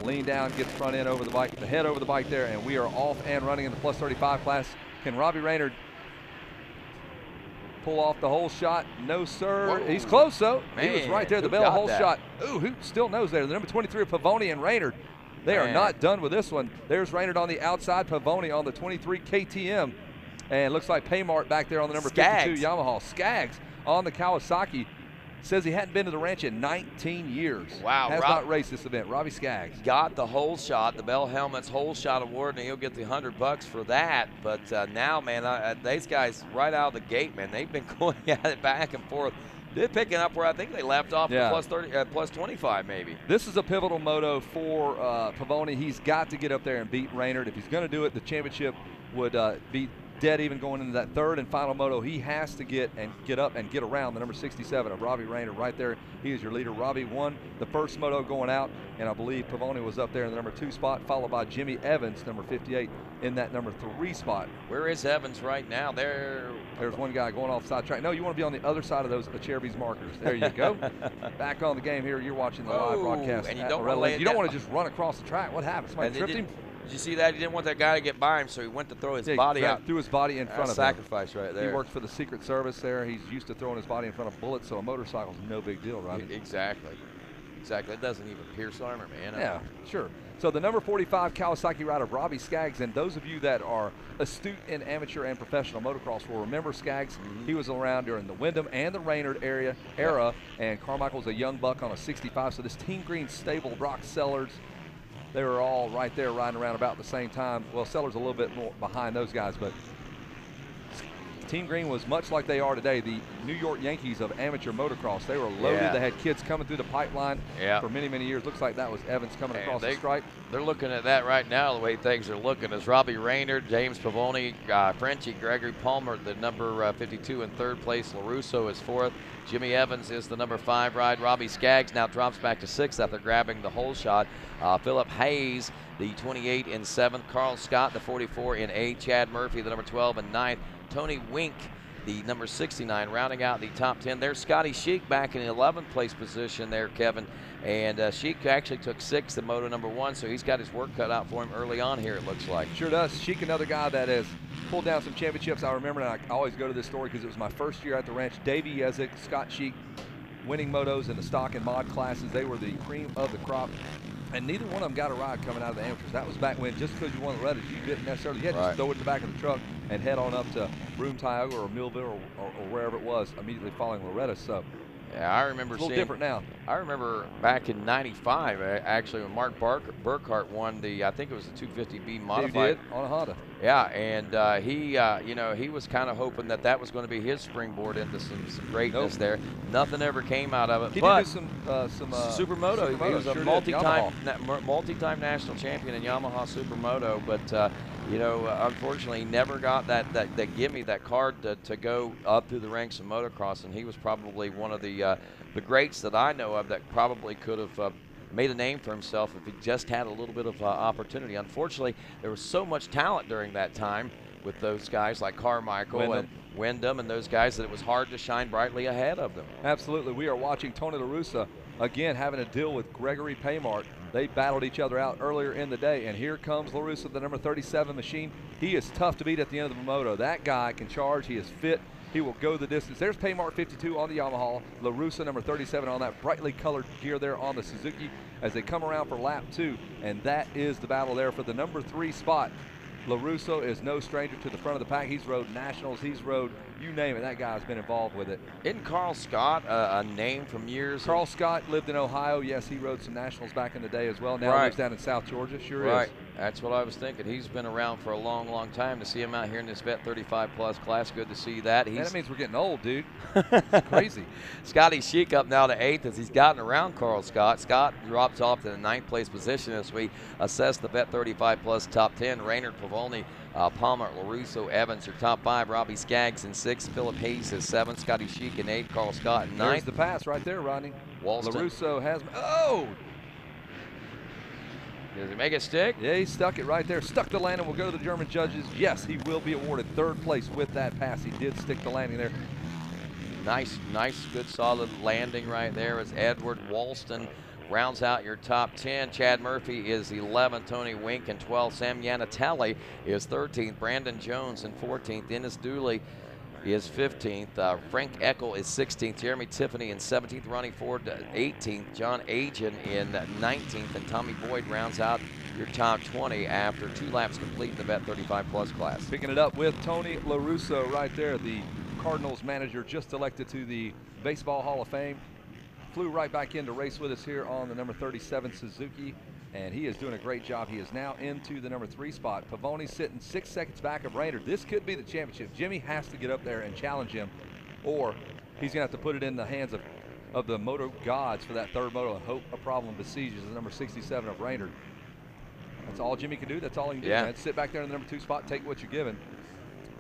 lean down, gets front end over the bike, the head over the bike there, and we are off and running in the plus 35 class. Can Robbie Raynard pull off the hole shot? No, sir. Whoa. He's close, though. Man, he was right there. The bell hole shot. Ooh, who still knows there? The number 23 of Pavoni and Raynard. They are not done with this one. There's Raynard on the outside, Pavoni on the 23 KTM. And looks like Paymart back there on the number 52 Yamaha. Skaggs on the Kawasaki. Says he hadn't been to the ranch in 19 years. Wow. Has not raced this event. Robbie Skaggs. Got the hole shot, the Bell Helmets hole shot award, and he'll get the $100 for that. But now, man, these guys right out of the gate, man, they've been going at it back and forth. They're picking up where I think they left off at plus 30, plus 25 maybe. This is a pivotal moto for Pavoni. He's got to get up there and beat Raynard. If he's going to do it, the championship would be dead even going into that third and final moto. He has to get up and get around the number 67 of Robbie Raynard right there. He is your leader. Robbie won the first moto going out, and I believe Pavoni was up there in the number 2 spot, followed by Jimmy Evans, number 58, in that number 3 spot. Where is Evans right now? There's one guy going off side track. No, you want to be on the other side of those Cherby's markers. There you go. Back on the game here. You're watching the live broadcast. And you don't want to just run across the track. What happened? Somebody tripped him? Did you see that? He didn't want that guy to get by him, so he went to throw his body out. Threw his body in front of him. Sacrifice right there. He works for the Secret Service there. He's used to throwing his body in front of bullets, so a motorcycle's no big deal, right? Exactly. It doesn't even pierce armor, man. Yeah, sure. So the number 45 Kawasaki rider, Robbie Skaggs, and those of you that are astute in amateur and professional motocross will remember Skaggs. He was around during the Wyndham and the Raynard era, and Carmichael's a young buck on a 65. So this Team Green stable, Brock Sellers, they were all right there riding around about the same time. Well, Sellers a little bit more behind those guys, but Team Green was much like they are today, the New York Yankees of amateur motocross. They were loaded. They had kids coming through the pipeline for many, many years. Looks like that was Evans coming across the stripe. They're looking at that right now, the way things are looking. Is Robbie Raynard, James Pavoni, Frenchie, Gregory Palmer, the number 52 in 3rd place. LaRusso is 4th. Jimmy Evans is the number 5 ride. Robbie Skaggs now drops back to 6th after grabbing the hole shot. Philip Hayes, the 28 in 7th. Carl Scott, the 44 in 8th. Chad Murphy, the number 12 in 9th. Tony Wink, the number 69, rounding out the top 10. There's Scotty Sheik back in the 11th place position there, Kevin. And Sheik actually took 6th in Moto number 1, so he's got his work cut out for him early on here, it looks like. Sure does. Sheik, another guy that has pulled down some championships. I remember, and I always go to this story because it was my first year at the ranch. Davey Yezik, Scott Sheik, winning motos in the stock and mod classes. They were the cream of the crop. And neither one of them got a ride coming out of the amateurs. That was back when just because you won the Loretta's, you didn't necessarily, you had to just throw it in the back of the truck and head on up to Broome, Tioga, or Millville, or wherever it was, immediately following Loretta. So yeah, I remember it's a little different now. I remember back in '95, actually, when Mark Burkhart won the, I think it was the 250B modified. He did, on a Honda. Yeah, and he was kind of hoping that was going to be his springboard into some greatness there. Nothing ever came out of it. He did do some Supermoto. He was a multi-time national champion in Yamaha Supermoto, but unfortunately, he never got that gimme, that card to go up through the ranks of motocross, and he was probably one of the greats that I know of that probably could have made a name for himself if he just had a little bit of opportunity. Unfortunately, there was so much talent during that time with those guys like Carmichael and Wyndham and those guys that it was hard to shine brightly ahead of them. Absolutely. We are watching Tony LaRussa again having to deal with Gregory Paymart. They battled each other out earlier in the day, and here comes LaRussa, the number 37 machine. He is tough to beat at the end of the moto. That guy can charge. He is fit. He will go the distance. There's Paymart 52 on the Yamaha. LaRussa, number 37, on that brightly colored gear there on the Suzuki as they come around for lap 2. And that is the battle there for the number 3 spot. LaRusso is no stranger to the front of the pack. He's rode nationals. He's rode, you name it, that guy's been involved with it. Isn't Carl Scott a name from years? Carl Scott lived in Ohio. Yes, he rode some nationals back in the day as well. Now lives down in South Georgia. Sure is. That's what I was thinking. He's been around for a long, long time. To see him out here in this Vet 35 Plus class, good to see that. That means we're getting old, dude. It's crazy. Scotty Sheik up now to 8th as he's gotten around Carl Scott. Scott drops off to the 9th place position as we assess the Vet 35 Plus top 10. Raynard, Pavoni, Palmer, LaRusso, Evans, your top 5. Robbie Skaggs in 6th. Philip Hayes is 7th. Scotty Sheik in 8th. Carl Scott in 9th. There's the pass right there, Rodney. Walston. LaRusso has. Oh! Does he make it stick? Yeah, he stuck it right there. Stuck the landing. We'll go to the German judges. Yes, he will be awarded 3rd place with that pass. He did stick the landing there. Nice, good, solid landing right there as Edward Walston rounds out your top 10. Chad Murphy is 11th, Tony Wink in 12th, Sam Yanatelli is 13th, Brandon Jones in 14th, Dennis Dooley is 15th, Frank Eckel is 16th, Jeremy Tiffany in 17th, Ronnie Ford 18th, John Agin in 19th, and Tommy Boyd rounds out your top 20 after 2 laps complete in the Bet 35 Plus class. Picking it up with Tony LaRusso right there, the Cardinals manager just elected to the Baseball Hall of Fame. Flew right back in to race with us here on the number 37 Suzuki, and he is doing a great job. He is now into the number 3 spot. Pavone sitting 6 seconds back of Raynard. This could be the championship. Jimmy has to get up there and challenge him, or he's going to have to put it in the hands of the moto gods for that third moto and hope a problem besieges the number 67 of Raynard. That's all Jimmy can do. That's all he can do, man. Sit back there in the number 2 spot, take what you're given.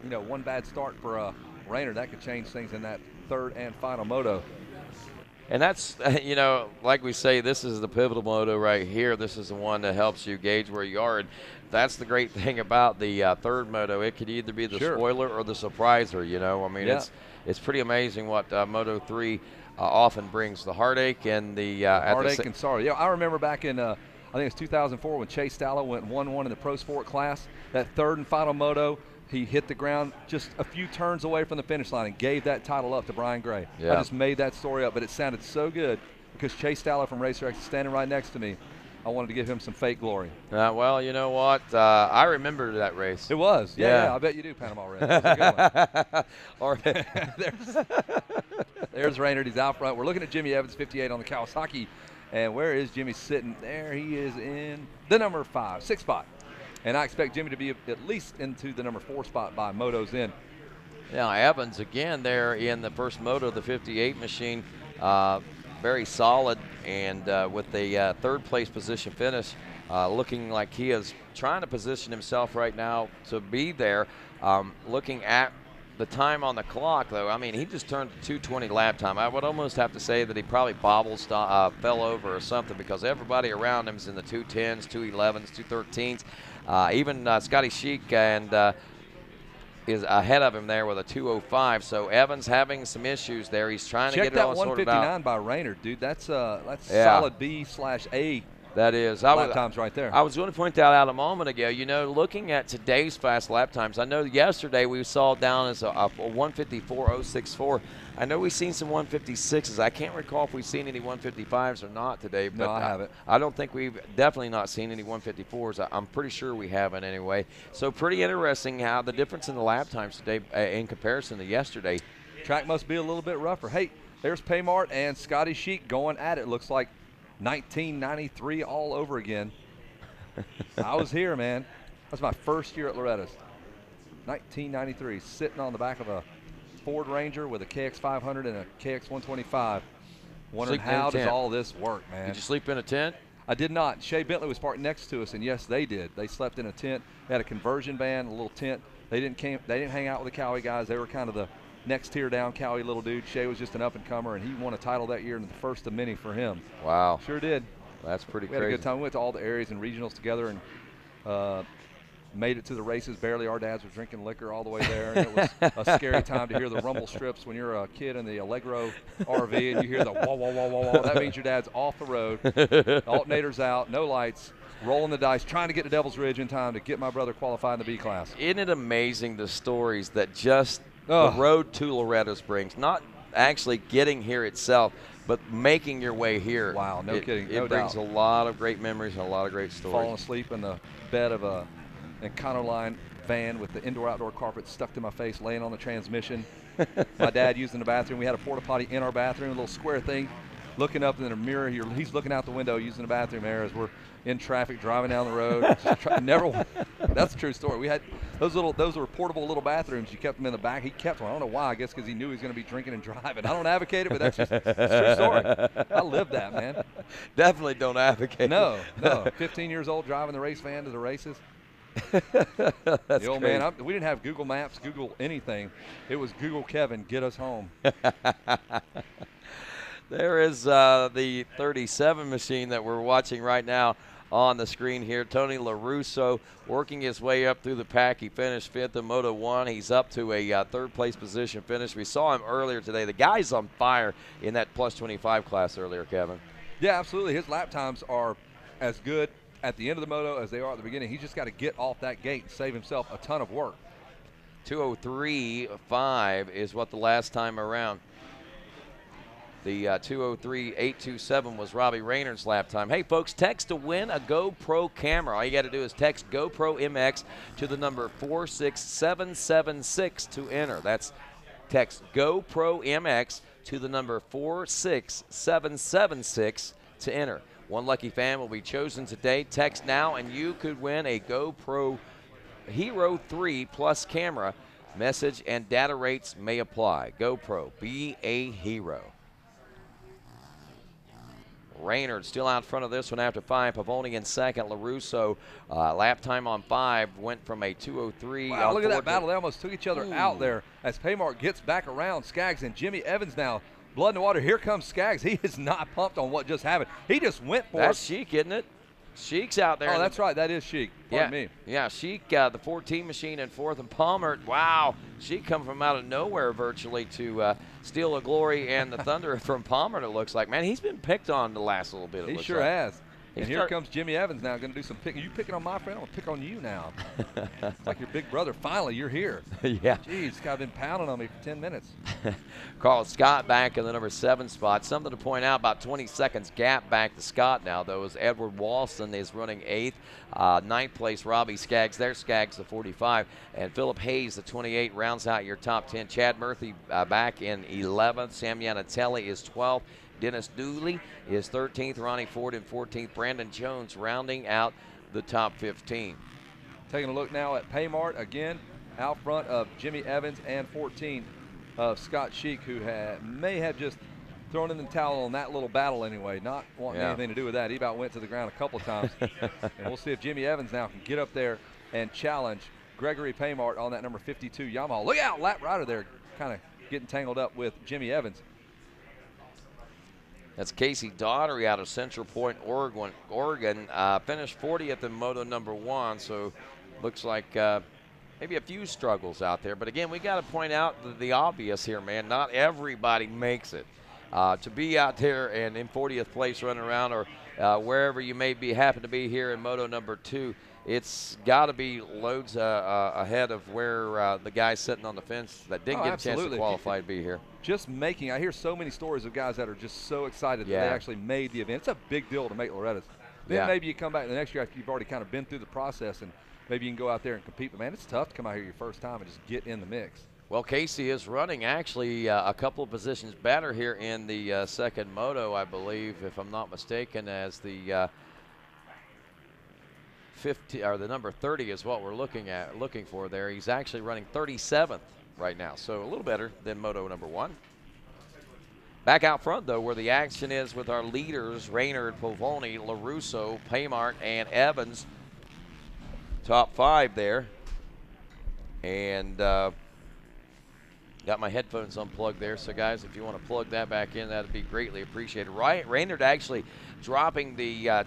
You know, one bad start for Raynard, that could change things in that third and final moto. And that's, you know, like we say, this is the pivotal moto right here. This is the one that helps you gauge where you are. And that's the great thing about the third moto. It could either be the spoiler or the surpriser, you know. I mean, it's pretty amazing what Moto 3 often brings. The heartache and the heartache and sorrow. Yeah, I remember back in I think it was 2004 when Chase Stallo went 1-1 in the Pro Sport class. That third and final moto, he hit the ground just a few turns away from the finish line and gave that title up to Brian Gray. I just made that story up, but it sounded so good because Chase Stallo from RacerX is standing right next to me. I wanted to give him some fake glory. Well, you know what? I remember that race. It was. Yeah, I bet you do, Panama Red. That was a good one. There's Raynard. He's out front. We're looking at Jimmy Evans, 58 on the Kawasaki. And where is Jimmy sitting? There he is in the number 6 spot. And I expect Jimmy to be at least into the number 4 spot by moto's end. Now, Evans, again, there in the first moto, the 58 machine, very solid, and with the third place position finish, looking like he is trying to position himself right now to be there. Looking at the time on the clock, though, I mean, he just turned 2:20 lap time. I would almost have to say that he probably fell over or something, because everybody around him is in the 2:10s, 2:11s, 2:13s. Even Scotty Sheik and is ahead of him there with a 2:05. So Evans having some issues there. He's trying to get it all sorted out. Check that 159 by Raynard, dude. That's solid B/A. That is. Lap times right there. I was going to point that out a moment ago. You know, looking at today's fast lap times, I know yesterday we saw down as a 154.064. I know we've seen some 156s. I can't recall if we've seen any 155s or not today. But no, I haven't. I don't think we've definitely not seen any 154s. I'm pretty sure we haven't anyway. So pretty interesting how the difference in the lap times today in comparison to yesterday. Track must be a little bit rougher. Hey, there's Paymart and Scotty Sheik going at it. Looks like 1993 all over again. I was here, man. That's my first year at Loretta's. 1993, sitting on the back of a Ford Ranger with a KX500 and a KX125. Wondering how does all this work, man. Did you sleep in a tent? I did not. Shea Bentley was parked next to us, and yes, they did. They slept in a tent. They had a conversion van, a little tent. They didn't hang out with the Cowie guys. They were kind of the next tier down Cowie little dude. Shea was just an up-and-comer, and he won a title that year, and the first of many for him. Wow. Sure did. That's pretty crazy. We had a good time. We went to all the areas and regionals together, and made it to the races. Barely our dads were drinking liquor all the way there. And it was a scary time to hear the rumble strips when you're a kid in the Allegro RV and you hear the wah, wah, wah, wah, wah. That means your dad's off the road. Alternator's out, no lights, rolling the dice, trying to get to Devil's Ridge in time to get my brother qualified in the B class. Isn't it amazing the stories that just the road to Loretta's brings? Not actually getting here itself, but making your way here. Wow, no kidding. It brings a lot of great memories and a lot of great stories. Falling asleep in the bed of a Econoline van with the indoor-outdoor carpet stuck to my face, laying on the transmission. My dad using the bathroom. We had a porta potty in our bathroom, a little square thing. Looking up in the mirror, he's looking out the window using the bathroom there as we're in traffic driving down the road. That's a true story. We had those were portable little bathrooms. You kept them in the back. He kept them. I don't know why. I guess because he knew he was going to be drinking and driving. I don't advocate it, but that's a true story. I lived that, man. Definitely don't advocate. No. 15 years old driving the race van to the races. That's the old crazy. man. We didn't have Google Maps, Google anything. It was Google Kevin, get us home. There is the 37 machine that we're watching right now on the screen here. Tony LaRusso working his way up through the pack. He finished 5th in Moto 1. He's up to a third place position finish. We saw him earlier today. The guy's on fire in that plus 25 class earlier, Kevin. Yeah, absolutely. His lap times are as good at the end of the moto as they are at the beginning. He's just got to get off that gate and save himself a ton of work. 2:03.5 is what the last time around. The 2:03.827 was Robbie Raynard's lap time. Hey, folks, text to win a GoPro camera. All you got to do is text GoPro MX to the number 46776 to enter. That's text GoPro MX to the number 46776 to enter. One lucky fan will be chosen today. Text now, and you could win a GoPro Hero 3 Plus camera. Message and data rates may apply. GoPro, be a hero. Raynard still out front of this one after 5. Pavoni in second. LaRusso, lap time on 5 went from a 2:03. Wow, look at that battle. They almost took each other out there as Paymart gets back around Skaggs and Jimmy Evans now. Blood in the water. Here comes Skaggs. He is not pumped on what just happened. He just went for That's it. Sheik, isn't it? Sheik's out there. Oh, that's right. That is Sheik. Pardon me. Yeah, Sheik, the 14 machine in fourth, and Palmer, wow, Sheik come from out of nowhere virtually to steal the glory and the thunder from Palmer, it looks like. Man, he's been picked on the last little bit. He sure has. And here comes Jimmy Evans now, going to do some picking. You picking on my friend? I'll pick on you now. It's like your big brother. Finally, you're here. Yeah. Jeez, this guy been pounding on me for 10 minutes. Carl Scott back in the number 7 spot. Something to point out, about 20 seconds gap back to Scott now, though, as Edward Walston is running 8th. 9th place, Robbie Skaggs. There's Skaggs, the 45. And Philip Hayes, the 28, rounds out your top 10. Chad Murphy back in 11th. Sam Yanatelli is 12th. Dennis Dooley is 13th. Ronnie Ford in 14th. Brandon Jones rounding out the top 15. Taking a look now at Paymart again, out front of Jimmy Evans and 14 of Scott Sheik, who may have just thrown in the towel on that little battle anyway, not wanting anything to do with that. He about went to the ground a couple of times. And we'll see if Jimmy Evans now can get up there and challenge Gregory Paymart on that number 52 Yamaha. Look out, lap rider there, kind of getting tangled up with Jimmy Evans. That's Casey Daughtery out of Central Point, Oregon. Finished 40th in Moto number 1, so looks like maybe a few struggles out there. But again, we got to point out the obvious here, man. Not everybody makes it. To be out there and in 40th place running around, or wherever you may be, happen to be here in Moto number 2, it's got to be loads ahead of where the guy sitting on the fence that didn't get a chance to qualify to be here. Just making, I hear so many stories of guys that are just so excited that they actually made the event. It's a big deal to make Loretta's. Then maybe you come back the next year after you've already kind of been through the process, and maybe you can go out there and compete. But, man, it's tough to come out here your first time and just get in the mix. Well, Casey is running actually a couple of positions better here in the second moto, I believe, if I'm not mistaken, as the 50 or the number 30 is what we're looking for there. He's actually running 37th right now, so a little better than moto number 1. Back out front, though, where the action is with our leaders, Raynard, Pavoni, LaRusso, Paymart, and Evans. Top 5 there. And got my headphones unplugged there, so guys, if you want to plug that back in, that'd be greatly appreciated. Raynard actually dropping the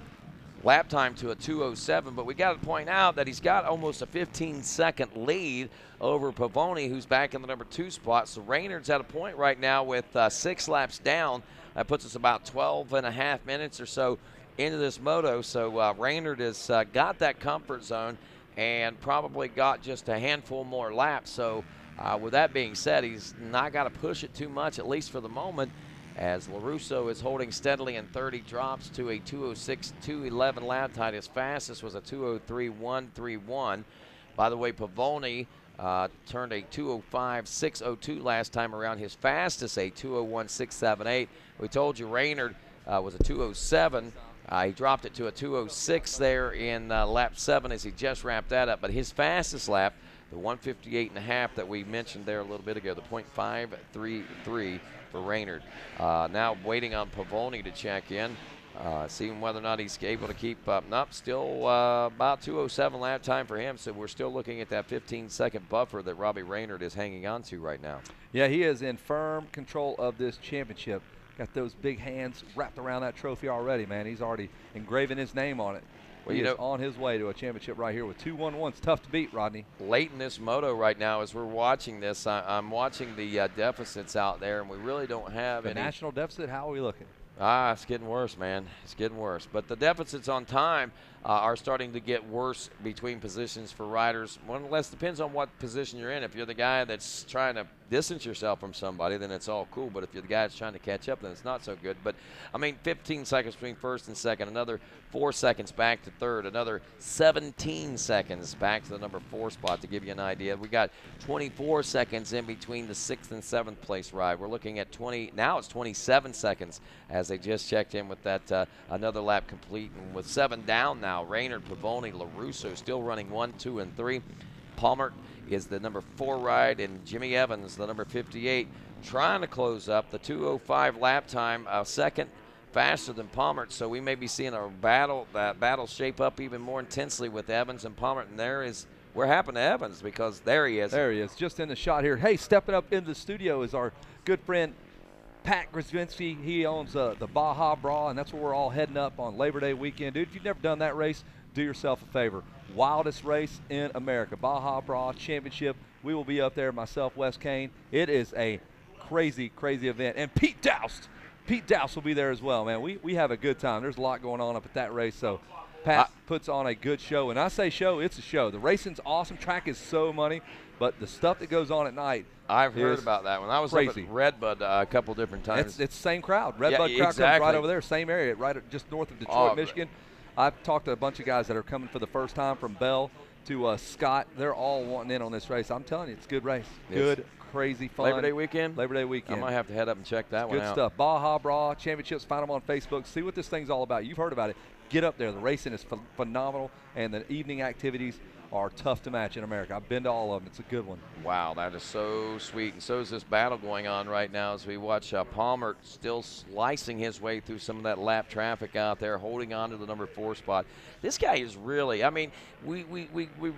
lap time to a 2:07, but we got to point out that he's got almost a 15-second lead over Pavoni, who's back in the number 2 spot. So Raynard's at a point right now with 6 laps down. That puts us about 12 and a half minutes or so into this moto. So Raynard has got that comfort zone and probably got just a handful more laps. So with that being said, he's not got to push it too much, at least for the moment, as LaRusso is holding steadily in 30, drops to a 2:06.211 lap time. His fastest was a 2:03.131. By the way, Pavoni turned a 2:05.602 last time around. His fastest a 2:01.678. We told you Raynard was a 2:07. He dropped it to a 2:06 there in lap 7 as he just wrapped that up. But his fastest lap, the 1:58.5 that we mentioned there a little bit ago, the .533 for Raynard. Now waiting on Pavoni to check in, seeing whether or not he's able to keep up. Nope, still about 2:07 lap time for him, so we're still looking at that 15-second buffer that Robbie Raynard is hanging on to right now. Yeah, he is in firm control of this championship. Got those big hands wrapped around that trophy already, man. He's already engraving his name on it. Well, he is on his way to a championship right here with 2:11. Tough to beat, Rodney. Late in this moto right now, as we're watching this, I'm watching the deficits out there, and we really don't have the any. National deficit, how are we looking? It's getting worse, man. It's getting worse. But the deficits on time are starting to get worse between positions for riders. More or less depends on what position you're in. If you're the guy that's trying to distance yourself from somebody, then it's all cool. But if you're the guy that's trying to catch up, then it's not so good. But, I mean, 15 seconds between first and second, another 4 seconds back to third, another 17 seconds back to the number 4 spot to give you an idea. We got 24 seconds in between the 6th and 7th place ride. We're looking at now it's 27 seconds as they just checked in with that another lap complete. And with 7 down now, Raynard, Pavoni, LaRusso still running 1, 2, and 3. Palmer is the number 4 ride, and Jimmy Evans, the number 58, trying to close up the 2:05 lap time, a second faster than Palmer. So we may be seeing a battle shape up even more intensely with Evans and Palmer. And what happened to Evans, because there he is. There he is, just in the shot here. Hey, stepping up into the studio is our good friend Pat Grzynski. He owns the Baja Bra, and that's where we're all heading up on Labor Day weekend. Dude, if you've never done that race, do yourself a favor. Wildest race in America, Baja Bra Championship. We will be up there, myself, Wes Kane. It is a crazy, crazy event. And Pete Douse will be there as well, man. We have a good time. There's a lot going on up at that race, so Pat puts on a good show. And I say show, it's a show. The racing's awesome. Track is so money, but the stuff that goes on at night, I've heard about that one. I was crazy. Up at Redbud a couple different times. It's the same crowd. Redbud crowd comes right over there, same area, right just north of Detroit, Michigan. I've talked to a bunch of guys that are coming for the first time from Bell to Scott. They're all wanting in on this race. I'm telling you, it's a good race. Good, crazy fun. Labor Day weekend? Labor Day weekend. I might have to head up and check that one out. Good stuff. Baja Bra Championships. Find them on Facebook. See what this thing's all about. You've heard about it. Get up there. The racing is phenomenal, and the evening activities are tough to match in America. I've been to all of them. It's a good one. Wow, that is so sweet. And so is this battle going on right now as we watch Palmer still slicing his way through some of that lap traffic out there, holding on to the number 4 spot. This guy is really, I mean, we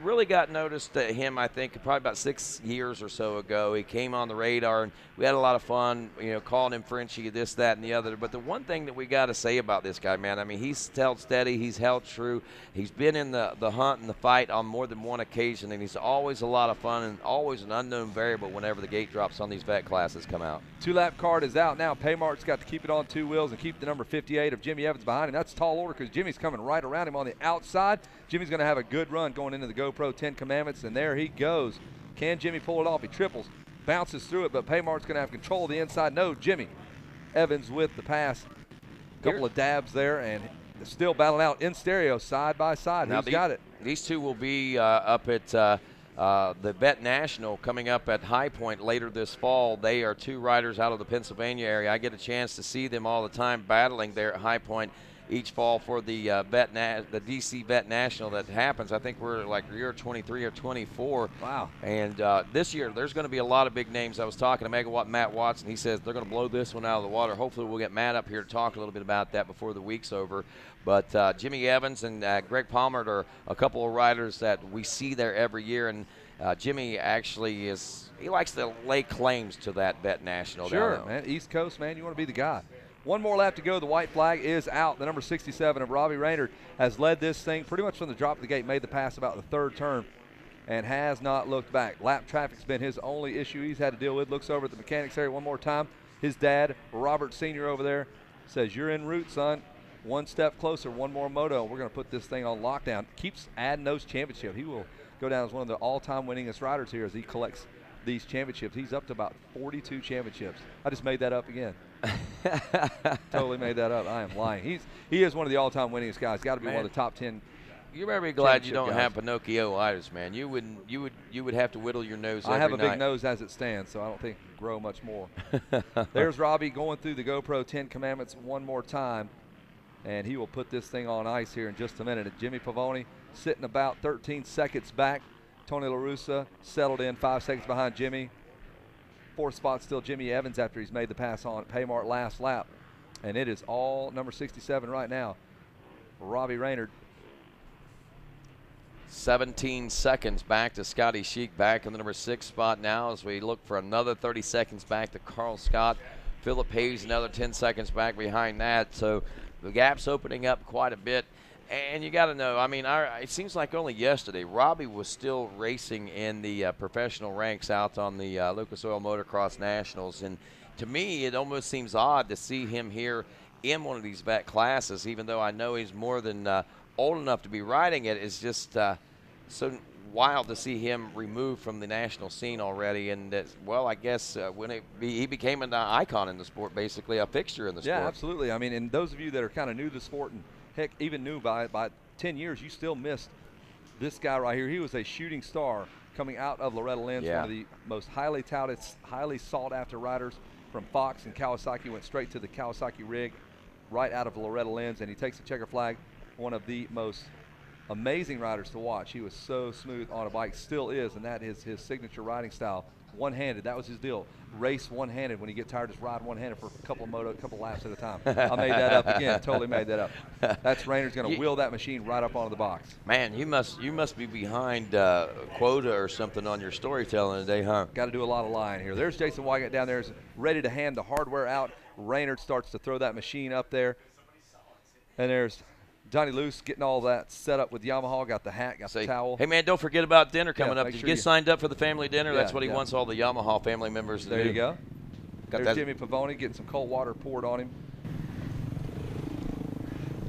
really got noticed at him, I think, probably about 6 years or so ago. He came on the radar, and we had a lot of fun, calling him Frenchie, this, that, and the other. But the one thing that we got to say about this guy, man, I mean, he's held steady. He's held true. He's been in the hunt and the fight on more than one occasion, and he's always a lot of fun and always an unknown variable whenever the gate drops on these vet classes come out. 2-lap card is out now. Paymark's got to keep it on 2 wheels and keep the number 58 of Jimmy Evans behind him. That's tall order because Jimmy's coming right around him on the outside. Jimmy's going to have a good run going into the GoPro 10 Commandments, and there he goes. Can Jimmy pull it off? He triples, bounces through it, but Paymark's going to have control of the inside. No, Jimmy Evans with the pass. Couple of dabs there, and still battling out in stereo side by side. Now, who's got it? These two will be up at the Vet National coming up at High Point later this fall. They are 2 riders out of the Pennsylvania area. I get a chance to see them all the time battling there at High Point each fall for the the DC Vet National that happens. I think we're like year 23 or 24. Wow. And this year there's going to be a lot of big names. I was talking to Megawatt Matt Watson. He says they're going to blow this one out of the water. Hopefully we'll get Matt up here to talk a little bit about that before the week's over. But Jimmy Evans and Greg Palmer are a couple of riders that we see there every year. And Jimmy actually he likes to lay claims to that Vet National. Sure, man. East Coast, man. You want to be the guy. One more lap to go. The white flag is out. The number 67 of Robbie Raynard has led this thing pretty much from the drop of the gate, made the pass about the 3rd turn, and has not looked back. Lap traffic's been his only issue he's had to deal with. Looks over at the mechanics area one more time. His dad, Robert Sr. over there, says, "You're en route, son. One step closer, one more moto. We're going to put this thing on lockdown." Keeps adding those championships. He will go down as one of the all-time winningest riders here as he collects these championships. He's up to about 42 championships. I just made that up again. Totally made that up. I am lying. He is one of the all-time winningest guys. Got to be one of the top 10. You better be glad you don't have Pinocchio-itis, man. You would have to whittle your nose every night. I have a big nose as it stands, so I don't think it can grow much more. There's Robbie going through the GoPro 10 Commandments one more time, and he will put this thing on ice here in just a minute. And Jimmy Pavoni sitting about 13 seconds back. Tony LaRussa settled in 5 seconds behind Jimmy. 4th spot still Jimmy Evans after he's made the pass on Paymark last lap. And it is all number 67 right now for Robbie Raynard. 17 seconds back to Scotty Sheik back in the number 6 spot now as we look for another 30 seconds back to Carl Scott. Philip Hayes another 10 seconds back behind that. So the gap's opening up quite a bit. And you got to know, I mean, it seems like only yesterday, Robbie was still racing in the professional ranks out on the Lucas Oil Motocross Nationals. And to me, it almost seems odd to see him here in one of these back classes, even though I know he's more than old enough to be riding it. It's just so wild to see him removed from the national scene already. And well, I guess when he became an icon in the sport, basically a fixture in the sport. Yeah, absolutely. I mean, and those of you that are kind of new to the sport, and heck, even new by 10 years, you still missed this guy right here. He was a shooting star coming out of Loretta Lynn, one of the most highly touted, highly sought-after riders from Fox and Kawasaki. Went straight to the Kawasaki rig right out of Loretta Lynn's, and he takes the checker flag. One of the most amazing riders to watch. He was so smooth on a bike, still is, and that is his signature riding style. One-handed, that was his deal. Race one-handed. When you get tired, just ride one-handed for a couple laps at a time. I made that up again. Totally made that up. That's Raynor's going to wheel that machine right up onto the box. Man, you must be behind quota or something on your storytelling today, huh? Got to do a lot of lying here. There's Jason Wygant down there, is ready to hand the hardware out. Raynor starts to throw that machine up there, and there's Johnny Luce getting all that set up with Yamaha. Got the hat, got the towel. Hey, man, don't forget about dinner coming up. Did you get signed up for the family dinner? Yeah, That's what he wants all the Yamaha family members to do. There you go. There's Jimmy Pavoni getting some cold water poured on him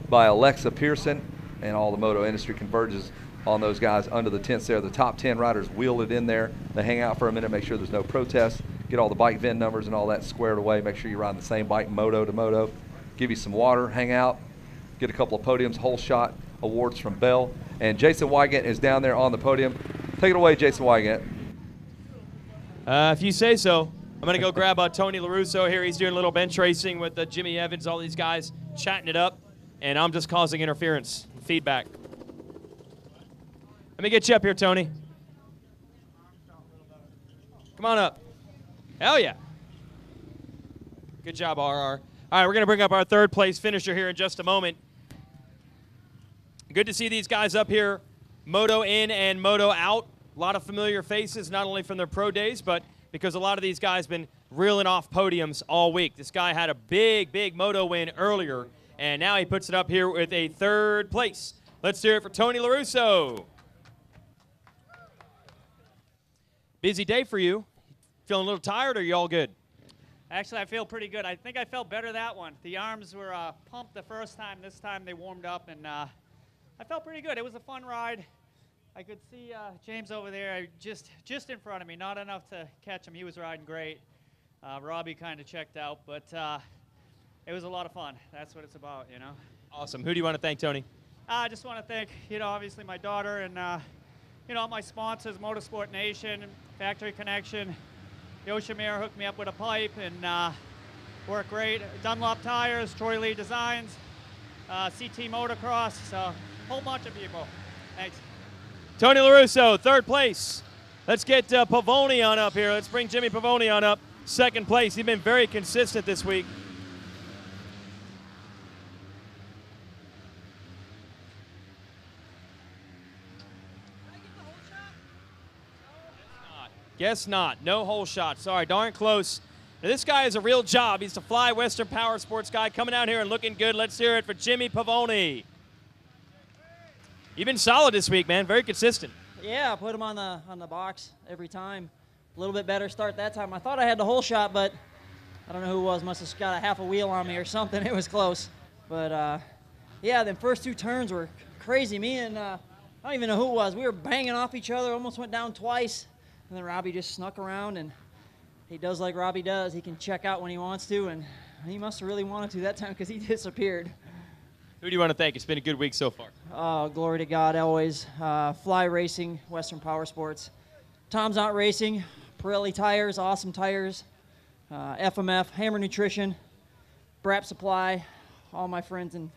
by Alexa Pearson, and all the moto industry converges on those guys under the tents there. The top 10 riders wheel it in there. They hang out for a minute, make sure there's no protests, get all the bike VIN numbers and all that squared away, make sure you're riding the same bike moto to moto, give you some water, hang out, get a couple of podiums, whole shot awards from Bell. And Jason Wygant is down there on the podium. Take it away, Jason Wygant. If you say so. I'm going to go grab Tony LaRusso here. He's doing a little bench racing with Jimmy Evans, all these guys chatting it up, and I'm just causing interference, feedback. Let me get you up here, Tony. Come on up. Hell yeah. Good job, RR. All right, we're going to bring up our third place finisher here in just a moment. Good to see these guys up here, moto in and moto out. A lot of familiar faces, not only from their pro days, but because a lot of these guys been reeling off podiums all week. This guy had a big moto win earlier, and now he puts it up here with a third place. Let's hear it for Tony LaRusso. Busy day for you. Feeling a little tired, or are you all good? Actually, I feel pretty good. I think I felt better that one. The arms were pumped the first time. This time they warmed up, and I felt pretty good. It was a fun ride. I could see James over there just in front of me, not enough to catch him. He was riding great. Robbie kind of checked out, but it was a lot of fun. That's what it's about, you know. Awesome. Who do you want to thank, Tony? I just want to thank, obviously my daughter and, my sponsors, Motorsport Nation, Factory Connection. Yoshimura hooked me up with a pipe and worked great. Dunlop Tires, Troy Lee Designs, CT Motocross, so a whole bunch of people. Thanks. Tony LaRusso, third place. Let's get Pavoni on up here. Let's bring Jimmy Pavoni on up. Second place. He's been very consistent this week. Guess not. No hole shot. Sorry, darn close. Now, this guy has a real job. He's the Fly Western Power Sports guy coming out here and looking good. Let's hear it for Jimmy Pavoni. You've been solid this week, man. Very consistent. Yeah, I put him on the box every time. A little bit better start that time. I thought I had the hole shot, but I don't know who it was. Must have got a half a wheel on me or something. It was close. But, yeah, the first two turns were crazy. Me and I don't even know who it was. We were banging off each other, almost went down twice. And then Robbie just snuck around, and he does like Robbie does. He can check out when he wants to, and he must have really wanted to that time because he disappeared. Who do you want to thank? It's been a good week so far. Oh, glory to God, always. Fly Racing, Western Power Sports. Tom's Out Racing, Pirelli Tires, awesome tires. FMF, Hammer Nutrition, Brap Supply, all my friends and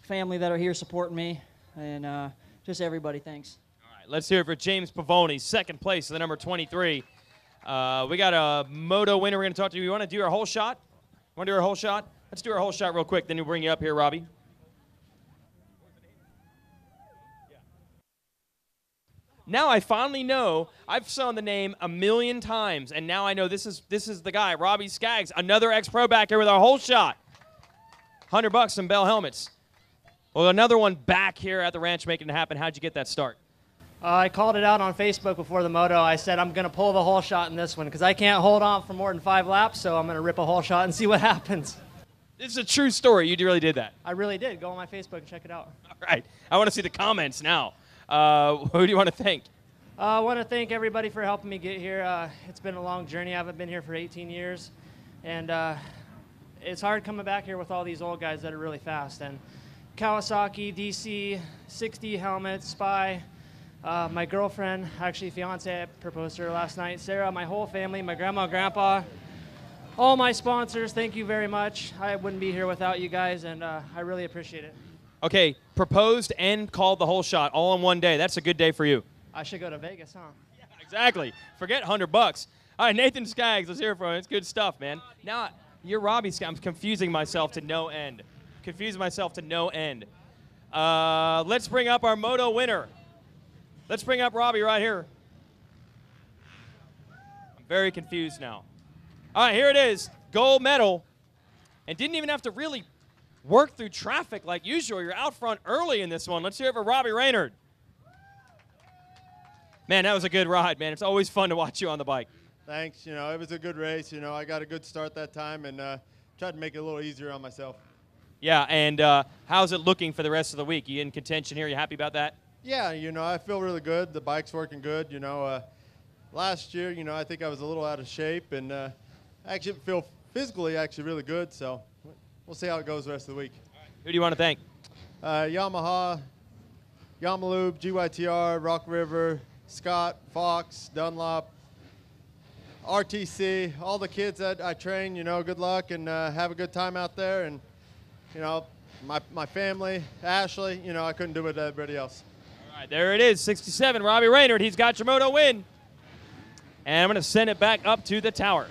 family that are here supporting me, and just everybody, thanks. Let's hear it for James Pavoni, second place, the number 23. We got a moto winner we're going to talk to. You want to do our whole shot? Want to do our whole shot? Let's do our whole shot real quick, then we'll bring you up here, Robbie. Now I finally know. I've saw the name a million times, and now I know this is the guy, Robbie Skaggs, another ex-pro back here with our whole shot. $100 some Bell helmets. Well, another one back here at the ranch making it happen. How'd you get that start? I called it out on Facebook before the moto. I said I'm going to pull the whole shot in this one because I can't hold on for more than 5 laps, so I'm going to rip a whole shot and see what happens. This is a true story. You really did that. I really did. Go on my Facebook and check it out. All right. I want to see the comments now. Who do you want to thank? I want to thank everybody for helping me get here. It's been a long journey. I haven't been here for 18 years. And it's hard coming back here with all these old guys that are really fast. And Kawasaki, DC, 60 helmets, Spy, my girlfriend, actually fiance, I proposed to her last night, Sarah, my whole family, my grandma, grandpa, all my sponsors, thank you very much. I wouldn't be here without you guys, and I really appreciate it. Okay, proposed and called the whole shot all in one day. That's a good day for you. I should go to Vegas, huh? Yeah, exactly. Forget $100. All right, Nathan Skaggs, let's hear from him. It's good stuff, man. Now, you're Robbie Skaggs. I'm confusing myself to no end. Let's bring up our moto winner. Let's bring up Robbie right here. I'm very confused now. All right, here it is. Gold medal. And didn't even have to really work through traffic like usual. You're out front early in this one. Let's hear it for Robbie Raynard. Man, that was a good ride, man. It's always fun to watch you on the bike. Thanks. You know, it was a good race. You know, I got a good start that time and tried to make it a little easier on myself. Yeah, and how's it looking for the rest of the week? You in contention here? You happy about that? Yeah, you know, I feel really good. The bike's working good. You know, last year, you know, I think I was a little out of shape, and I actually feel physically actually really good. So we'll see how it goes the rest of the week. All right. Who do you want to thank? Yamaha, Yamalube, GYTR, Rock River, Scott, Fox, Dunlop, RTC, all the kids that I train. You know, good luck and have a good time out there. And you know, my family, Ashley. You know, I couldn't do it with everybody else. All right, there it is, 67, Robbie Raynard. He's got your moto win. And I'm going to send it back up to the tower.